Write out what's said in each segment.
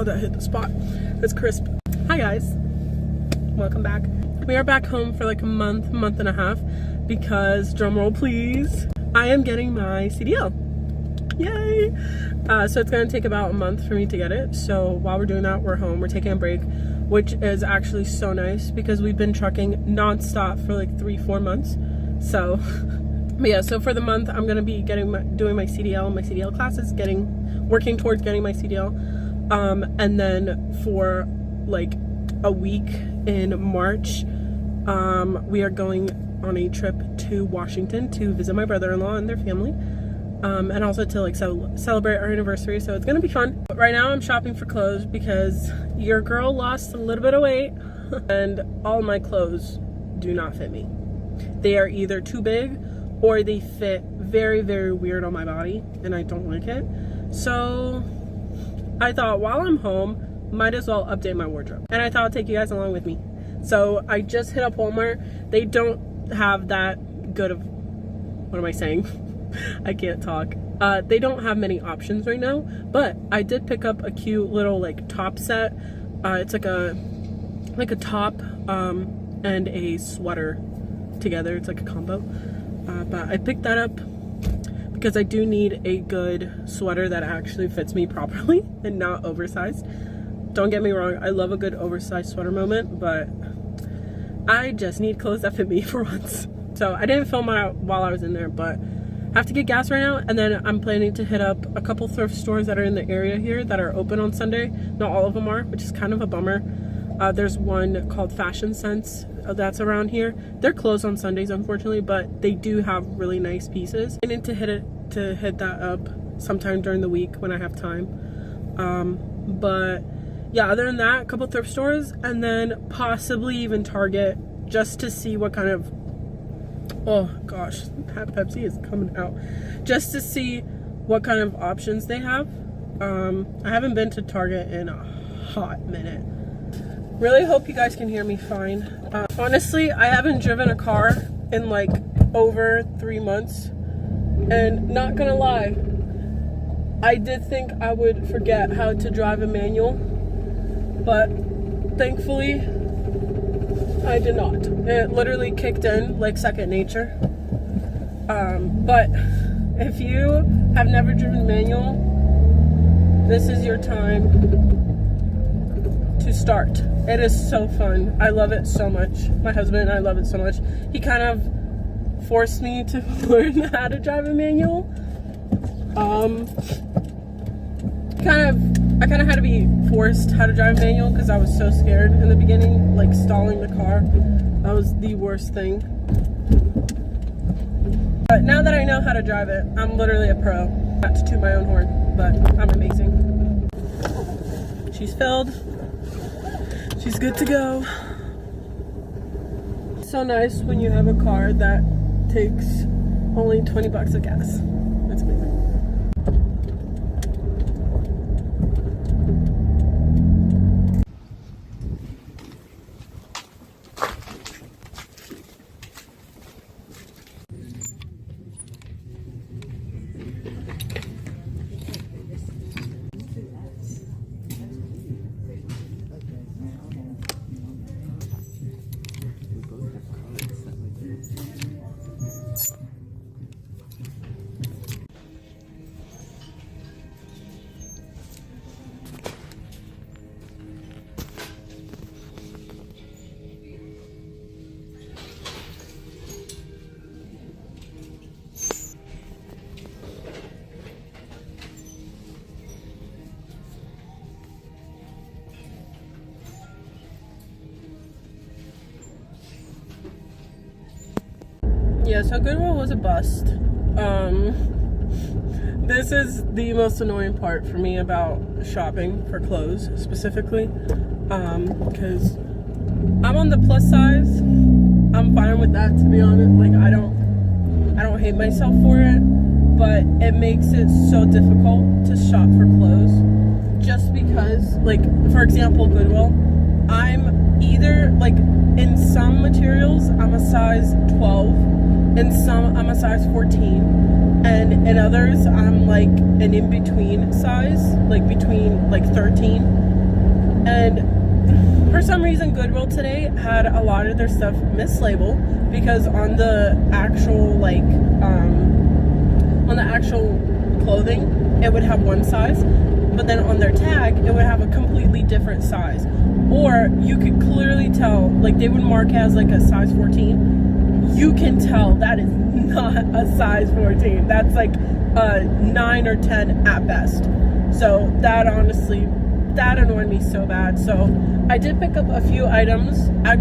Oh, that hit the spot. It's crisp. Hi guys, welcome back. We are back home for like a month and a half because, drumroll please, I am getting my CDL. Yay! So it's gonna take about a month for me to get it. So while we're doing that, we're home, we're taking a break, which is actually so nice because we've been trucking non-stop for like 3-4 months. So but yeah, so for the month I'm gonna be doing my CDL classes, working towards getting my CDL, and then for like a week in March, we are going on a trip to Washington to visit my brother-in-law and their family, and also to like celebrate our anniversary. So it's gonna be fun. But right now I'm shopping for clothes because your girl lost a little bit of weight and all my clothes do not fit me. They are either too big or they fit very, very weird on my body and I don't like it. So I thought while I'm home, might as well update my wardrobe. And I thought I'd take you guys along with me. So I just hit up Walmart. They don't have that good of, what am I saying? I can't talk. They don't have many options right now, but I did pick up a cute little like top set. It's like a top and a sweater together. It's like a combo. But I picked that up because I do need a good sweater that actually fits me properly and not oversized. Don't get me wrong, I love a good oversized sweater moment, but I just need clothes that fit me for once. So I didn't film it while I was in there, but I have to get gas right now, and then I'm planning to hit up a couple thrift stores that are in the area here that are open on Sunday. Not all of them are, which is kind of a bummer. There's one called Fashion Sense that's around here. They're closed on Sundays, unfortunately, but they do have really nice pieces. I need to hit that up sometime during the week when I have time. But yeah, other than that, a couple thrift stores, and then possibly even Target, just to see what kind of, oh gosh, that Pepsi is coming out, just to see what kind of options they have. I haven't been to Target in a hot minute. Really hope you guys can hear me fine. Honestly, I haven't driven a car in like over 3 months, and not gonna lie, I did think I would forget how to drive a manual, but thankfully I did not. It literally kicked in like second nature. But if you have never driven manual, this is your time to start. It is so fun. I love it so much. My husband and I love it so much. He kind of forced me to learn how to drive a manual. I kind of had to be forced how to drive manual because I was so scared in the beginning, like stalling the car. That was the worst thing. But now that I know how to drive it, I'm literally a pro. Not to toot my own horn, but I'm amazing. She's filled. She's good to go. So nice when you have a car that takes only 20 bucks of gas. It's amazing. Yeah, so Goodwill was a bust. This is the most annoying part for me about shopping for clothes specifically, because I'm on the plus size. I'm fine with that, to be honest. Like I don't hate myself for it, but it makes it so difficult to shop for clothes just because, like, for example, Goodwill, I'm either like in some materials I'm a size 12, in some I'm a size 14, and in others I'm like an in-between size, like between like 13. And for some reason Goodwill today had a lot of their stuff mislabeled, because on the actual like on the actual clothing it would have one size, but then on their tag it would have a completely different size. Or you could clearly tell, like they would mark as like a size 14. You can tell that is not a size 14. That's like a 9 or 10 at best. So that honestly, that annoyed me so bad. So I did pick up a few items. I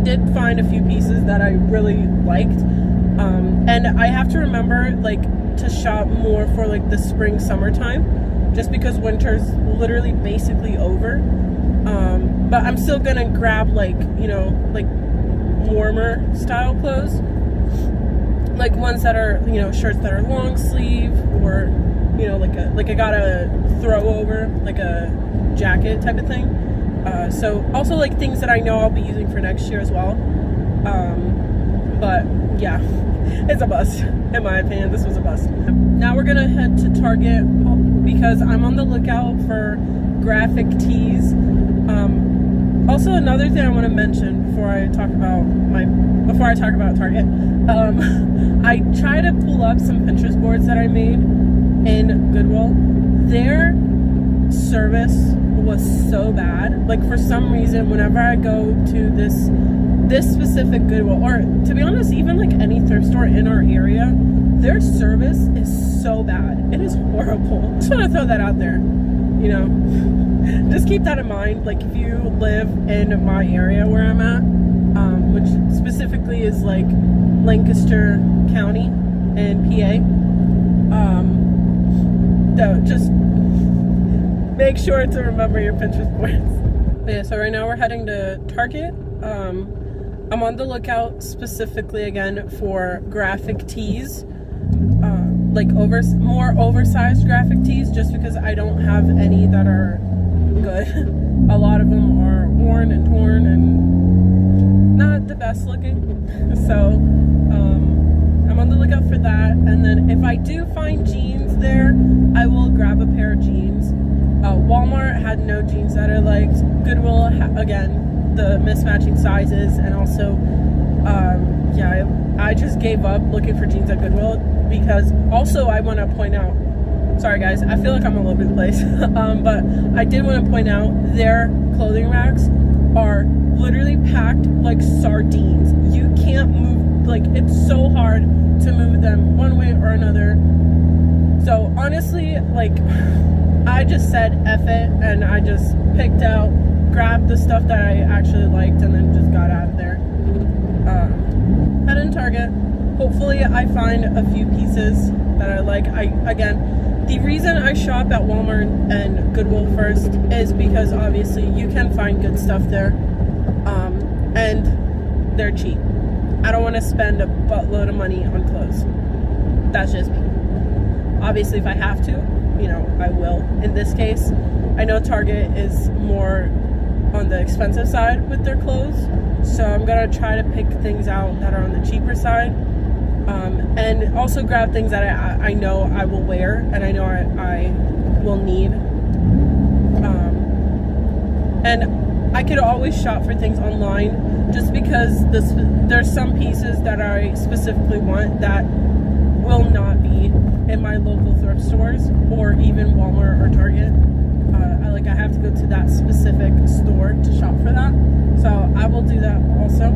did find a few pieces that I really liked. And I have to remember like to shop more for like the spring summertime, just because winter's literally basically over. But I'm still gonna grab like, you know, like warmer style clothes, like ones that are, you know, shirts that are long sleeve, or, you know, like I got a throw over, like a jacket type of thing. So also like things that I know I'll be using for next year as well. But yeah, it's a bust. In my opinion, this was a bust. Now we're gonna head to Target because I'm on the lookout for graphic tees. Also, another thing I want to mention before I talk about Target, I try to pull up some Pinterest boards that I made in Goodwill. Their service was so bad. Like for some reason, whenever I go to this specific Goodwill, or to be honest, even like any thrift store in our area, their service is so bad. It is horrible. Just want to throw that out there, you know. Just keep that in mind. Like if you live in my area where I'm at, which specifically is like Lancaster County and PA, so just make sure to remember your Pinterest boards. But yeah, so right now we're heading to Target. I'm on the lookout specifically again for graphic tees, like more oversized graphic tees, just because I don't have any that are good. A lot of them are worn and torn and not the best looking. So I'm on the lookout for that. And then if I do find jeans there, I will grab a pair of jeans. Walmart had no jeans that I liked. Goodwill, again, the mismatching sizes, and also yeah, I just gave up looking for jeans at Goodwill, because also I want to point out, sorry guys, I feel like I'm all over the place, but I did want to point out their clothing racks are literally packed like sardines. You can't move, like it's so hard to move them one way or another. So honestly, like I just said F it, and I just grabbed the stuff that I actually liked, and then just got out of there. Head in Target. Hopefully I find a few pieces that I like. Again, the reason I shop at Walmart and Goodwill first is because obviously you can find good stuff there, and they're cheap. I don't want to spend a buttload of money on clothes. That's just me. Obviously if I have to, you know, I will. In this case, I know Target is more on the expensive side with their clothes, so I'm gonna try to pick things out that are on the cheaper side, and also grab things that I know I will wear and I know I will need. And I could always shop for things online, just because there's some pieces that I specifically want that will not be in my local thrift stores or even Walmart or Target. I have to go to that specific store to shop for that, so I will do that also.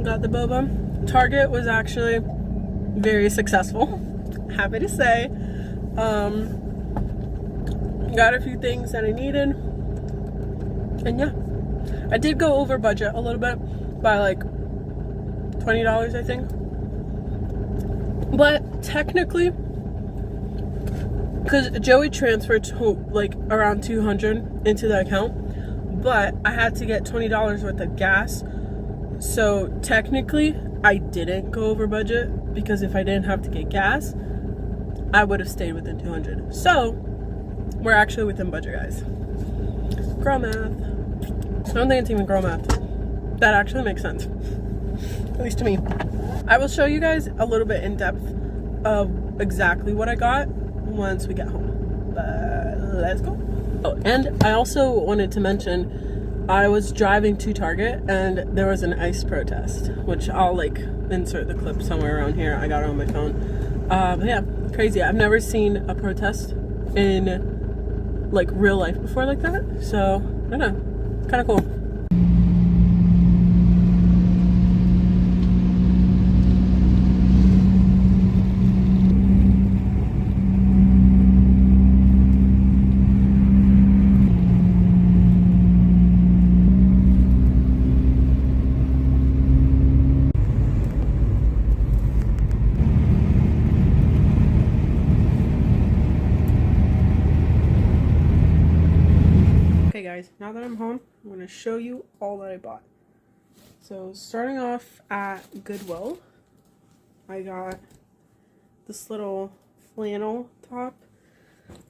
Got the boba. Target was actually very successful, happy to say. Got a few things that I needed, and yeah, I did go over budget a little bit by like $20, I think. But technically, because Joey transferred to like around $200 into the account, but I had to get $20 worth of gas. So technically, I didn't go over budget, because if I didn't have to get gas, I would have stayed within 200. So we're actually within budget, guys. Girl math. I don't think it's even girl math. That actually makes sense, at least to me. I will show you guys a little bit in depth of exactly what I got once we get home. But let's go. Oh, and I also wanted to mention, I was driving to Target and there was an ICE protest, which I'll like insert the clip somewhere around here. I got it on my phone. But yeah, crazy. I've never seen a protest in like real life before like that. So I don't know, it's kind of cool. Okay guys, now that I'm home, I'm going to show you all that I bought. So starting off at Goodwill, I got this little flannel top.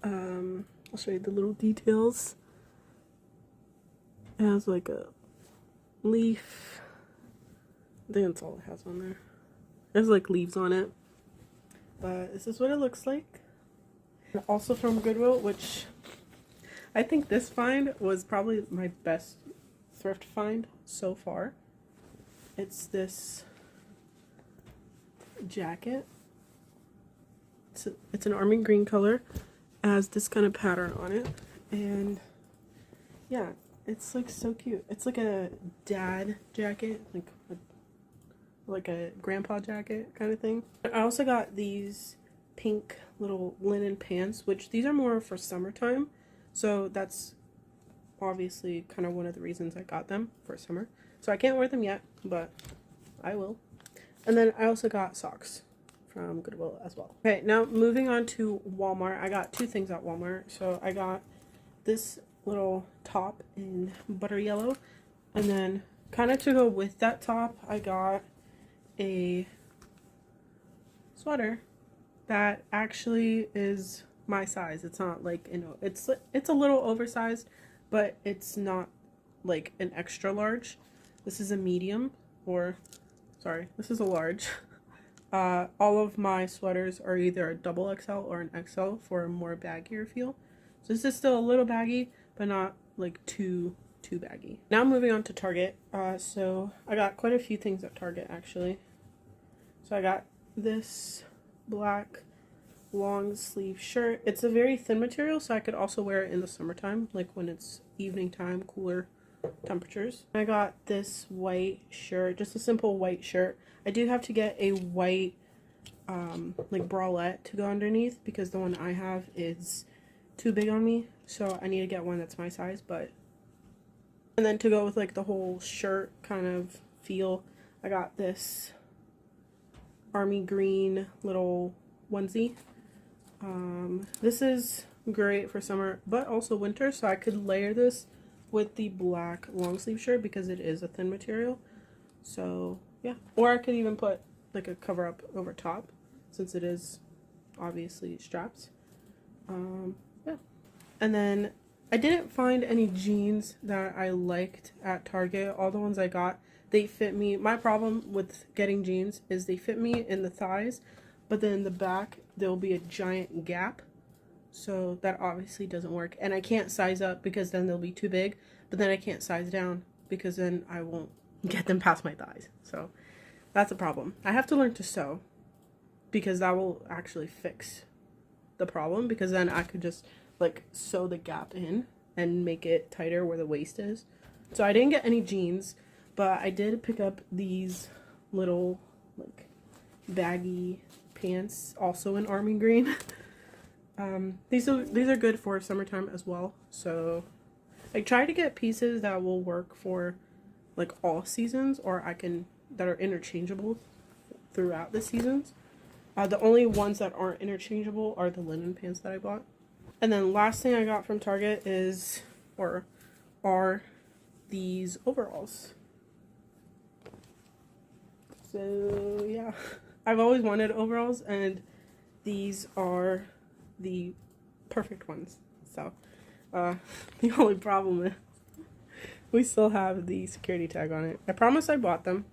I'll show you the little details. It has like a leaf. I think that's all it has on there. There's like leaves on it. But this is what it looks like. And also from Goodwill, which I think this find was probably my best thrift find so far. It's this jacket. It's an army green color. It has this kind of pattern on it. And yeah, it's like so cute. It's like a dad jacket, like a grandpa jacket kind of thing. I also got these pink little linen pants, which these are more for summertime. So that's obviously kind of one of the reasons I got them for summer. So I can't wear them yet, but I will. And then I also got socks from Goodwill as well. Okay, now moving on to Walmart. I got two things at Walmart. So I got this little top in butter yellow. And then kind of to go with that top, I got a sweater that actually is my size. It's not like, you know, it's a little oversized, but it's not like an extra large. This is a medium, or sorry, this is a large. All of my sweaters are either a double XL or an XL for a more baggier feel. So this is still a little baggy, but not like too baggy. Now moving on to Target. So I got quite a few things at Target actually. So I got this black long sleeve shirt. It's a very thin material, so I could also wear it in the summertime, like when it's evening time, cooler temperatures. I got this white shirt, just a simple white shirt. I do have to get a white like bralette to go underneath because the one I have is too big on me, so I need to get one that's my size. But and then to go with like the whole shirt kind of feel, I got this army green little onesie. This is great for summer but also winter, so I could layer this with the black long sleeve shirt because it is a thin material. So yeah, or I could even put like a cover up over top since it is obviously straps. Yeah, and then I didn't find any jeans that I liked at Target. All the ones I got, they fit me. My problem with getting jeans is they fit me in the thighs, but then in the back there will be a giant gap, so that obviously doesn't work. And I can't size up because then they'll be too big, but then I can't size down because then I won't get them past my thighs. So that's a problem. I have to learn to sew because that will actually fix the problem, because then I could just like sew the gap in and make it tighter where the waist is. So I didn't get any jeans, but I did pick up these little like baggy pants, also in army green. These are good for summertime as well. So I try to get pieces that will work for like all seasons, or that are interchangeable throughout the seasons. The only ones that aren't interchangeable are the linen pants that I bought. And then last thing I got from Target are these overalls. So yeah, I've always wanted overalls, and these are the perfect ones. So the only problem is we still have the security tag on it. I promise I bought them.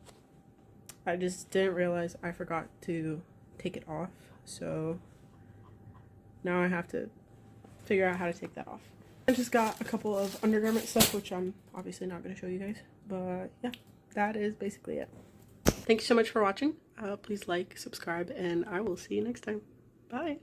I just didn't realize I forgot to take it off. So now I have to figure out how to take that off. I just got a couple of undergarment stuff, which I'm obviously not going to show you guys. But yeah, that is basically it. Thank you so much for watching. Please like, subscribe, and I will see you next time. Bye.